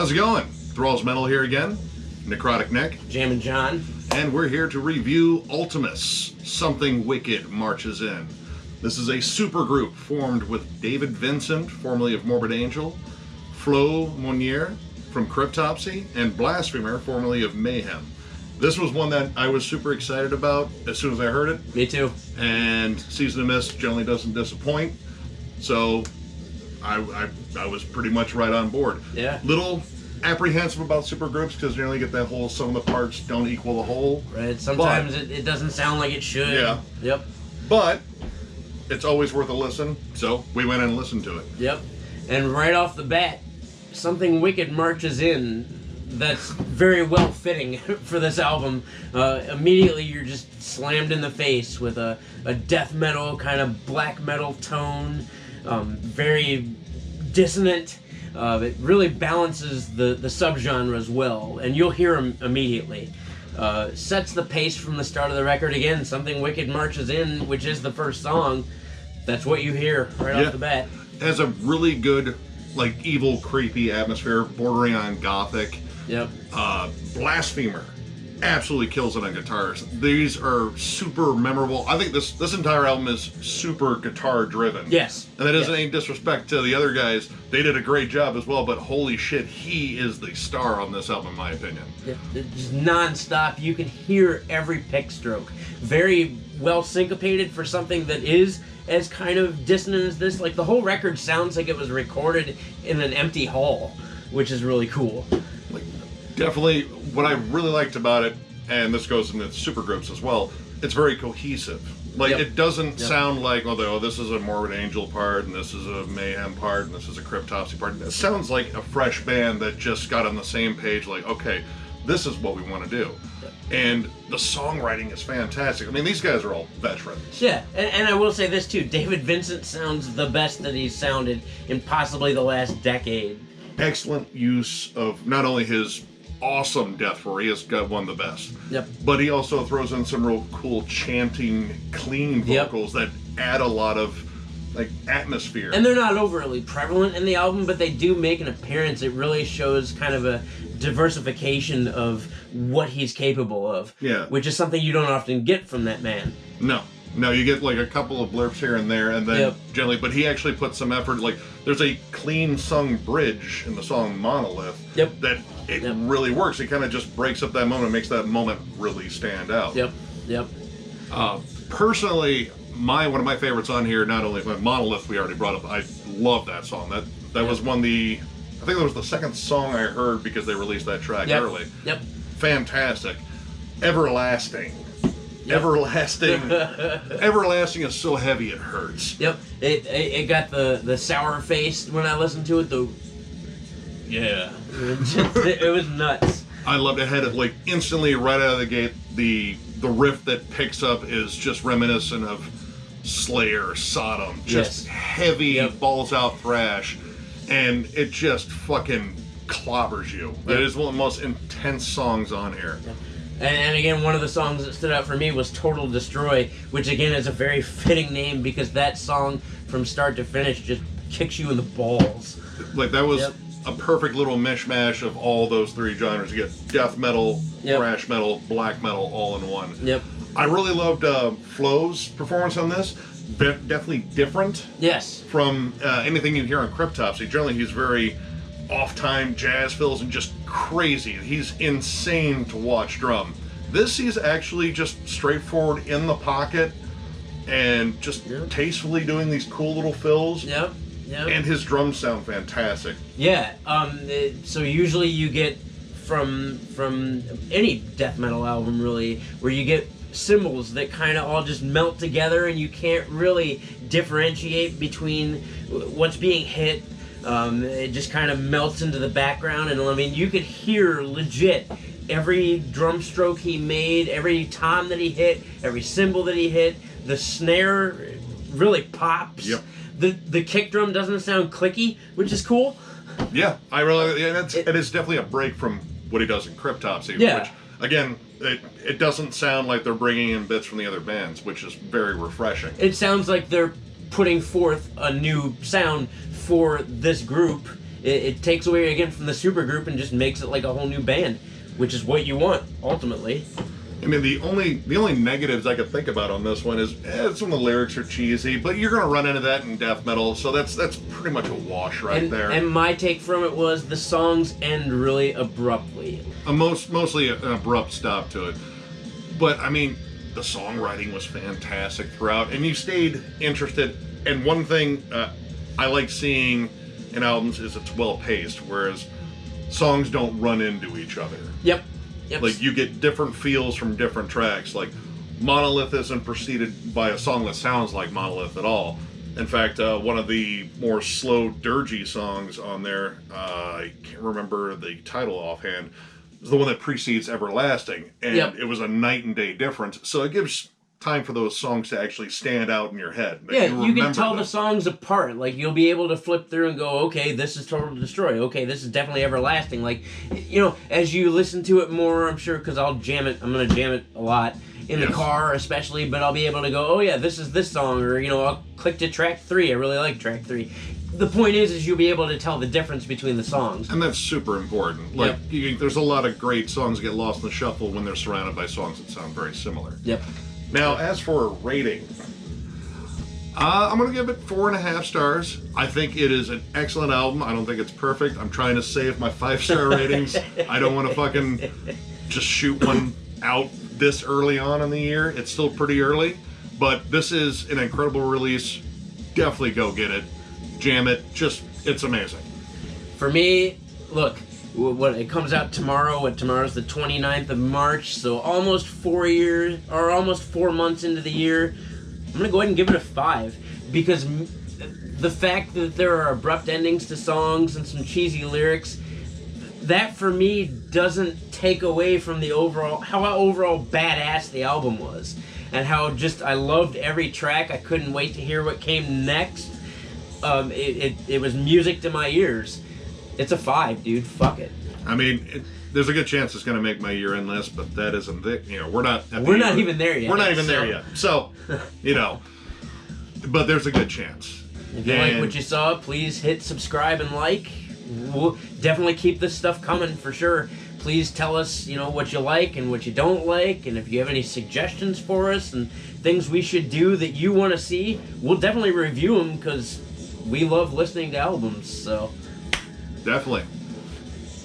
How's it going? Thralls Metal here again. Necrotic Nick. Jammin John. And we're here to review Vltimas, Something Wicked Marches In. This is a supergroup formed with David Vincent, formerly of Morbid Angel, Flo Monnier from Cryptopsy, and Blasphemer, formerly of Mayhem. This was one that I was super excited about as soon as I heard it. Me too. And Season of Mist generally doesn't disappoint, so I was pretty much right on board. Yeah. Little apprehensive about supergroups because you generally get that whole some of the parts don't equal the whole. Right. Sometimes it doesn't sound like it should. Yeah. Yep. But it's always worth a listen, so we went and listened to it. Yep. And right off the bat, Something Wicked marches in. That's very well fitting for this album. Immediately you're just slammed in the face with a death metal kind of black metal tone, very dissonant. It really balances the subgenres well, and you'll hear them immediately. Sets the pace from the start of the record. Again, Something Wicked marches in, which is the first song. That's what you hear right off the bat. It has a really good, like, evil, creepy atmosphere, bordering on gothic. Yep. Blasphemer absolutely kills it on guitars. These are super memorable. I think this entire album is super guitar driven. Yes. And that isn't any disrespect to the other guys. They did a great job as well, but holy shit, he is the star on this album in my opinion. It's just non-stop. You can hear every pick stroke. Very well syncopated for something that is as kind of dissonant as this. Like, the whole record sounds like it was recorded in an empty hall, which is really cool. Like, definitely, what I really liked about it, and this goes into supergroups as well, it's very cohesive. Like, it doesn't sound like, oh, this is a Morbid Angel part, and this is a Mayhem part, and this is a Cryptopsy part. It sounds like a fresh band that just got on the same page, like, okay, this is what we want to do. And the songwriting is fantastic. I mean, these guys are all veterans. Yeah, and I will say this too, David Vincent sounds the best that he's sounded in possibly the last decade. Excellent use of not only his awesome deathcore, he has got one of the best. Yep. But he also throws in some real cool chanting, clean vocals that add a lot of like atmosphere. And they're not overly prevalent in the album, but they do make an appearance. It really shows kind of a diversification of what he's capable of. Yeah. Which is something you don't often get from that man. No, you get like a couple of blurps here and there, and then generally, but he actually put some effort. Like, there's a clean sung bridge in the song Monolith that it really works. It kind of just breaks up that moment, makes that moment really stand out. Personally, one of my favorites on here, not only Monolith we already brought up, I love that song. That was I think that was the second song I heard because they released that track early. Fantastic. Everlasting. Everlasting. Everlasting is so heavy it hurts. It got the sour face when I listened to it. It was nuts. I loved it. Had it like instantly right out of the gate. The riff that picks up is just reminiscent of Slayer, Sodom, just heavy balls out thrash, and it just fucking clobbers you. It is one of the most intense songs on here. And again, one of the songs that stood out for me was Total Destroy, which again is a very fitting name because that song from start to finish just kicks you in the balls. Like, that was a perfect little mishmash of all those three genres. You get death metal, thrash metal, black metal all in one. I really loved Flo's performance on this. Definitely different from anything you hear on Cryptopsy. Generally, he's very off-time jazz fills and just crazy. He's insane to watch drum. This he's actually just straightforward in the pocket and just tastefully doing these cool little fills. And his drums sound fantastic. So usually you get from any death metal album really, where you get cymbals that kind of all just melt together and you can't really differentiate between what's being hit. It just kind of melts into the background, and I mean, you could hear legit every drum stroke he made, every tom that he hit, every cymbal that he hit. The snare really pops. The kick drum doesn't sound clicky, which is cool. It is definitely a break from what he does in Cryptopsy. Which, again, it doesn't sound like they're bringing in bits from the other bands, which is very refreshing. It sounds like they're putting forth a new sound for this group it takes away again from the supergroup and just makes it like a whole new band, which is what you want ultimately. I mean, the only negatives I could think about on this one is some of the lyrics are cheesy, but you're going to run into that in death metal, so that's pretty much a wash there. And my take from it was the songs end really abruptly. Mostly an abrupt stop to it. But, I mean, the songwriting was fantastic throughout, and you stayed interested. And one thing I like seeing in albums is it's well-paced, whereas songs don't run into each other. Yep. Like, you get different feels from different tracks. Like, Monolith isn't preceded by a song that sounds like Monolith at all. In fact, one of the more slow, dirgy songs on there, I can't remember the title offhand, is the one that precedes Everlasting. And it was a night and day difference. So it gives time for those songs to actually stand out in your head. Yeah, you can tell the songs apart. Like, you'll be able to flip through and go, okay, this is Total Destroy. Okay, this is definitely Everlasting. Like, you know, as you listen to it more, I'm sure, because I'll jam it. I'm going to jam it a lot in the car especially, but I'll be able to go, oh yeah, this is this song, or, you know, I'll click to track 3. I really like track 3. The point is you'll be able to tell the difference between the songs. And that's super important. Like, there's a lot of great songs that get lost in the shuffle when they're surrounded by songs that sound very similar. Yep. Now, as for a rating, I'm going to give it 4.5 stars. I think it is an excellent album. I don't think it's perfect. I'm trying to save my 5-star ratings. I don't want to fucking just shoot one out this early on in the year. It's still pretty early, but this is an incredible release. Definitely go get it. Jam it. It's amazing. For me, look, what it comes out tomorrow. Tomorrow's the 29th of March, so almost 4 years, or almost 4 months into the year. I'm gonna go ahead and give it a 5, because the fact that there are abrupt endings to songs and some cheesy lyrics, that for me doesn't take away from the overall badass the album was, and how just I loved every track. I couldn't wait to hear what came next. It was music to my ears. It's a 5, dude. Fuck it. I mean, there's a good chance it's going to make my year-end list, but that isn't it. You know, we're not even there yet. We're not even there yet. So, you know, but there's a good chance. If you like what you saw, please hit subscribe and like. We'll definitely keep this stuff coming for sure. Please tell us, you know, what you like and what you don't like, and if you have any suggestions for us and things we should do that you want to see, we'll definitely review them, because we love listening to albums. So. Definitely.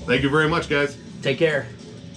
Thank you very much, guys. Take care.